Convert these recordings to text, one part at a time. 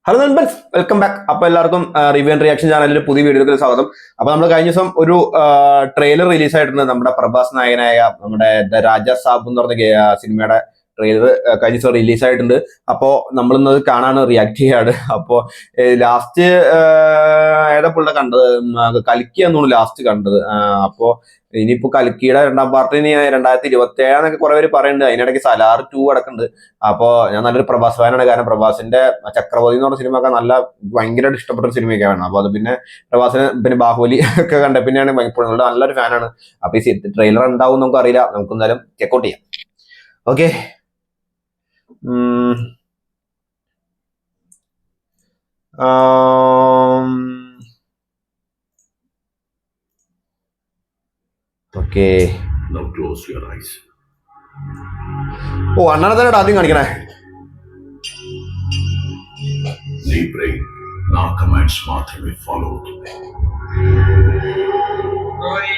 Hello നൻപൻസ്, welcome back. അപ്പൊ എല്ലാവർക്കും review and reaction ചാനലിൽ പുതിയ വീഡിയോയിൽ സ്വാഗതം. അപ്പൊ നമ്മൾ കഴിഞ്ഞ ദിവസം ഒരു ട്രെയിലർ റിലീസ് ആയിട്ടുണ്ട്. നമ്മുടെ പ്രഭാസ് നായകനായ നമ്മുടെ രാജാ സാബ് എന്ന് പറഞ്ഞ സിനിമയുടെ ട്രെയിലർ കഴിഞ്ഞ ദിവസം റിലീസ് ആയിട്ടുണ്ട്. അപ്പോ നമ്മളിന്നത് കാണാണ്, റിയാക്ട് ചെയ്യാണ്. അപ്പോ ലാസ്റ്റ് ഏതാ പുള്ളിനെ കണ്ടത്, കൽക്കിയാന്ന് ലാസ്റ്റ് കണ്ടത്. അപ്പോ ഇനിയിപ്പോ കൽക്കിയുടെ രണ്ടാം പാർട്ട് ഇനി 2027 കുറെ പേര് പറയുന്നുണ്ട്. അതിനിടയ്ക്ക് സലാർ 2 അടക്കുന്നുണ്ട്. അപ്പോ ഞാൻ നല്ലൊരു പ്രഭാസ് ഫാനാണ്. കാരണം പ്രഭാസിന്റെ ചക്രവർത്തി എന്ന് പറഞ്ഞ സിനിമ ഒക്കെ ഭയങ്കരമായിട്ട് ഇഷ്ടപ്പെട്ട ഒരു സിനിമയൊക്കെയാണ്. അപ്പൊ അത് പിന്നെ പ്രഭാസിന് പിന്നെ ബാഹുബലി ഒക്കെ കണ്ട പിന്നെയാണ് നല്ലൊരു ഫാനാണ്. അപ്പൊ ഈ ട്രെയിലർ ഉണ്ടാവും നമുക്ക് അറിയില്ല. നമുക്ക് എന്തായാലും ചെക്കൗട്ട് ചെയ്യാം. ഓക്കെ. ഓക്കെ. ഓ, അണ്ണനെ തന്നെ ആദ്യം കാണിക്കണേ.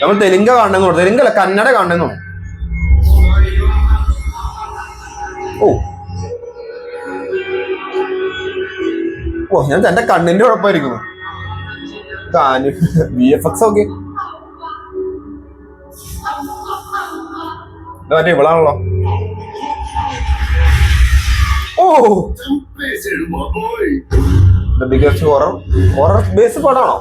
നമ്മൾ തെലുങ്ക കാണുന്നു, തെലുങ്കല്ല കന്നഡ കാണുന്നു. ഓ ഓ ഞാൻ എന്റെ കണ്ണിന്റെ കുഴപ്പമായിരിക്കുന്നു. VFX okay. മറ്റേ ഇവളാണല്ലോ. ഓ, ദ ബിഗസ്റ്റ് ഹൊറർ ബേസ് പടാണോ?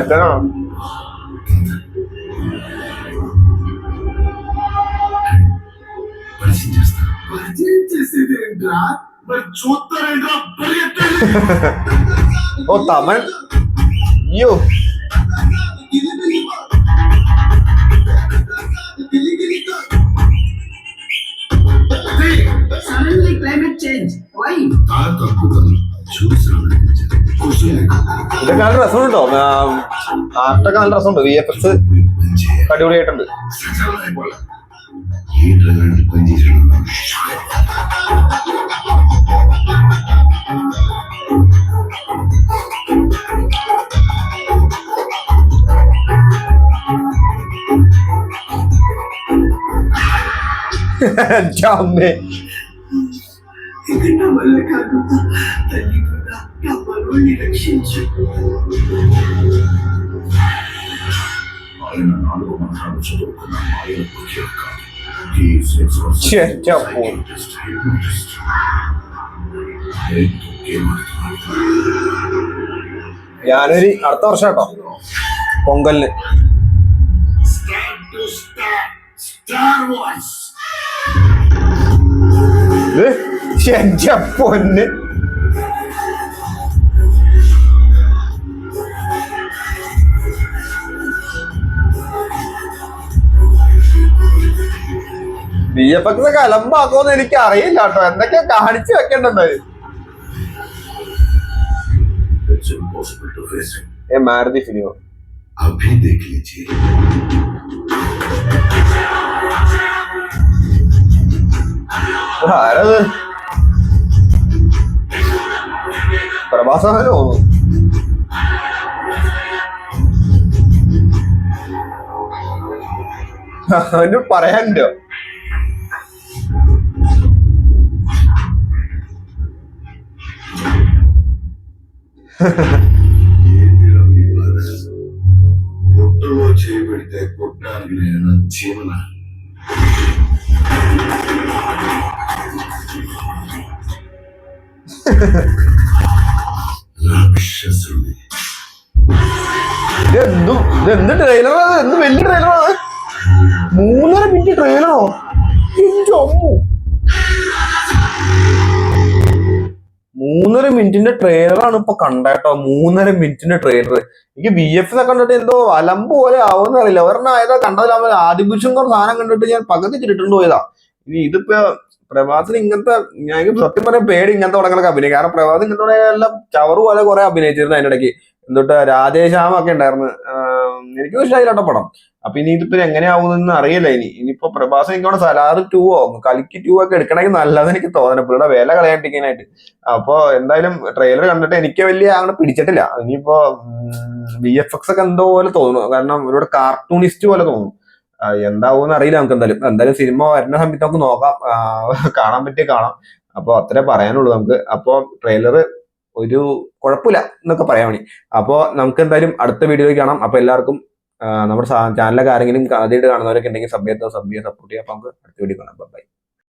എത്രയാണോ? ഓ, തമിഴ്. അയ്യോ, Suddenly climate change. Why? ഇതൊക്കെ നല്ല രസമുണ്ടോ? ആർട്ടൊക്കെ നല്ല രസമുണ്ട്. VFX അടിപൊളിയായിട്ടുണ്ട്. ജാമേ ജാനുവരി അടുത്ത വർഷം കേട്ടോ, പൊങ്കലിന്. പൊന്ന് VFX കലമ്പാക്കോന്ന് എനിക്ക് അറിയില്ല കേട്ടോ. എന്തൊക്കെയാ കാണിച്ചു വെക്കണ്ടെന്നാല്. മാരുതി ഫിലിമോ ആരത്? പ്രഭാസാണ് തോന്നുന്നു. അവന് പറയാനുണ്ടോ? చేయబడితే కొట్టడానికి నేను జీవన രാക്ഷസുని എന്ത് ട്രെയിലറാണ്? എന്ത് വലിയ ട്രെയിലറാണ്. 3.5 മിനിറ്റ് ട്രെയിലറോ? അമ്മു, 3.5 മിനിറ്റിന്റെ ട്രെയിലറാണ് ഇപ്പൊ കണ്ടേട്ടോ. 3.5 മിനിറ്റിന്റെ ട്രെയിലർ. എനിക്ക് VFX കണ്ടിട്ട് എന്തോ അലമ്പ് പോലെ ആവുമെന്ന് അറിയില്ല. ഒരെണ്ണം ഏതാ കണ്ടതിൽ ആദിപുരുഷൻ എന്ന് പറഞ്ഞ സാധനം കണ്ടിട്ട് ഞാൻ പകുതി ചിരിട്ടുണ്ട് പോയതാ. ഇനി ഇതിപ്പോ പ്രഭാസിന് ഇങ്ങനത്തെ, ഞാൻ സത്യം പറയാൻ പേടി ഇങ്ങനത്തെ പടങ്ങളൊക്കെ അഭിനയിക്കും. കാരണം പ്രഭാസ് ഇങ്ങനത്തെ എല്ലാം ചവറ് പോലെ കുറെ അഭിനയിച്ചിരുന്നു. അതിന്റെ ഇടയ്ക്ക് എന്തൊട്ട് രാധേശ്യാമൊക്കെ ഉണ്ടായിരുന്നു. എനിക്ക് ഇഷ്ടമായില്ല പടം. അപ്പൊ ഇനി ഇതിപ്പോ എങ്ങനെയാവുമെന്ന് അറിയില്ല. ഇനിയിപ്പോ പ്രഭാസ് എനിക്കവിടെ സലാർ 2 കൽക്കി 2 ഒക്കെ എടുക്കണമെങ്കിൽ നല്ലതെന്ന് എനിക്ക് തോന്നുന്നു, പുള്ളിയുടെ വില കളയാണ്ടിരിക്കാനായിട്ട്. അപ്പൊ എന്തായാലും ട്രെയിലർ കണ്ടിട്ട് എനിക്ക് വലിയ അങ്ങനെ പിടിച്ചിട്ടില്ല. ഇനിയിപ്പോ VFX ഒക്കെ എന്തോ പോലെ തോന്നുന്നു. കാരണം ഇവിടെ കാർട്ടൂണിസ്റ്റ് പോലെ തോന്നുന്നു. എന്താവും അറിയില്ല. നമുക്ക് എന്തായാലും സിനിമ വരുന്ന സമയത്ത് നമുക്ക് നോക്കാം. കാണാൻ പറ്റിയ കാണാം. അപ്പൊ അത്രേ പറയാനുള്ളൂ നമുക്ക്. അപ്പൊ ട്രെയിലർ ഒരു കുഴപ്പമില്ല എന്നൊക്കെ പറയാൻ വേണ്ടി. അപ്പൊ നമുക്ക് എന്തായാലും അടുത്ത വീഡിയോയിൽ കാണാം. അപ്പൊ എല്ലാവർക്കും നമ്മുടെ ചാനലൊക്കെ ആരെങ്കിലും ആദ്യമായിട്ട് കാണുന്നവരൊക്കെ ഉണ്ടെങ്കിൽ സബ് ചെയ്യാൻ സപ്പോർട്ട് ചെയ്യാം. അപ്പൊ നമുക്ക് അടുത്ത വീഡിയോ കാണാം. ബൈ.